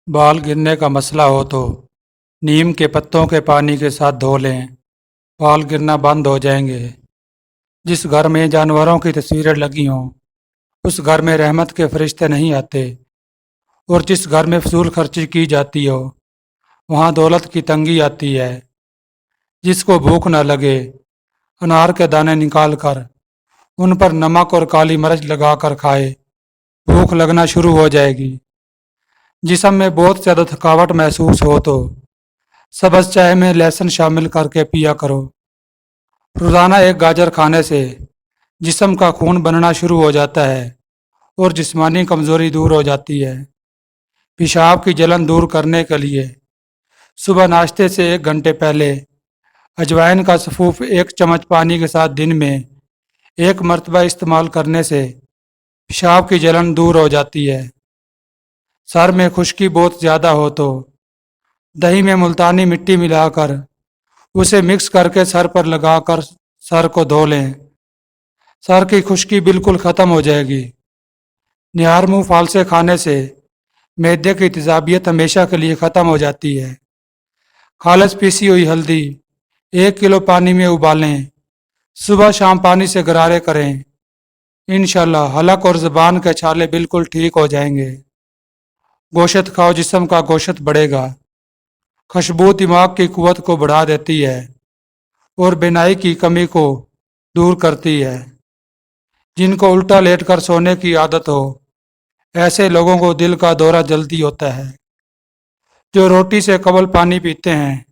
बाल गिरने का मसला हो तो नीम के पत्तों के पानी के साथ धो लें। बाल गिरना बंद हो जाएंगे। जिस घर में जानवरों की तस्वीरें लगी हों उस घर में रहमत के फरिश्ते नहीं आते। और जिस घर में फजूल खर्ची की जाती हो वहाँ दौलत की तंगी आती है। जिसको भूख न लगे अनार के दाने निकाल कर उन पर नमक और काली मिर्च लगाकर खाए, भूख लगना शुरू हो जाएगी। जिस्म में बहुत ज़्यादा थकावट महसूस हो तो सब्ज़ चाय में लहसुन शामिल करके पिया करो। रोज़ाना एक गाजर खाने से जिस्म का खून बनना शुरू हो जाता है और जिस्मानी कमज़ोरी दूर हो जाती है। पेशाब की जलन दूर करने के लिए सुबह नाश्ते से 1 घंटे पहले अजवाइन का सफूफ 1 चम्मच पानी के साथ दिन में 1 मरतबा इस्तेमाल करने से पेशाब की जलन दूर हो जाती है। सर में खुश्की बहुत ज़्यादा हो तो दही में मुल्तानी मिट्टी मिलाकर उसे मिक्स करके सर पर लगाकर सर को धो लें। सर की खुश्की बिल्कुल ख़त्म हो जाएगी। निहार मुँह फालसे खाने से मैदे की तेज़ाबियत हमेशा के लिए ख़त्म हो जाती है। खालिस पीसी हुई हल्दी 1 किलो पानी में उबालें। सुबह शाम पानी से गरारे करें। इंशाल्लाह हलक और ज़बान के छाले बिल्कुल ठीक हो जाएंगे। गोश्त खाओ, जिस्म का गोश्त बढ़ेगा। खुशबू दिमाग की कुव्वत को बढ़ा देती है और बिनाई की कमी को दूर करती है। जिनको उल्टा लेटकर सोने की आदत हो ऐसे लोगों को दिल का दौरा जल्दी होता है। जो रोटी से कबल पानी पीते हैं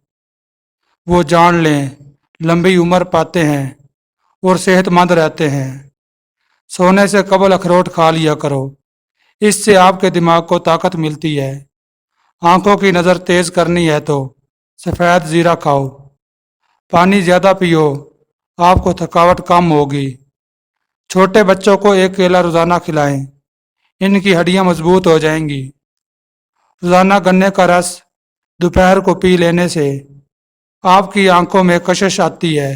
वो जान लें लंबी उम्र पाते हैं और सेहतमंद रहते हैं। सोने से कबल अखरोट खा लिया करो, इससे आपके दिमाग को ताकत मिलती है। आंखों की नज़र तेज करनी है तो सफ़ेद ज़ीरा खाओ। पानी ज़्यादा पियो, आपको थकावट कम होगी। छोटे बच्चों को 1 केला रोज़ाना खिलाएं, इनकी हड्डियां मजबूत हो जाएंगी। रोज़ाना गन्ने का रस दोपहर को पी लेने से आपकी आंखों में कशिश आती है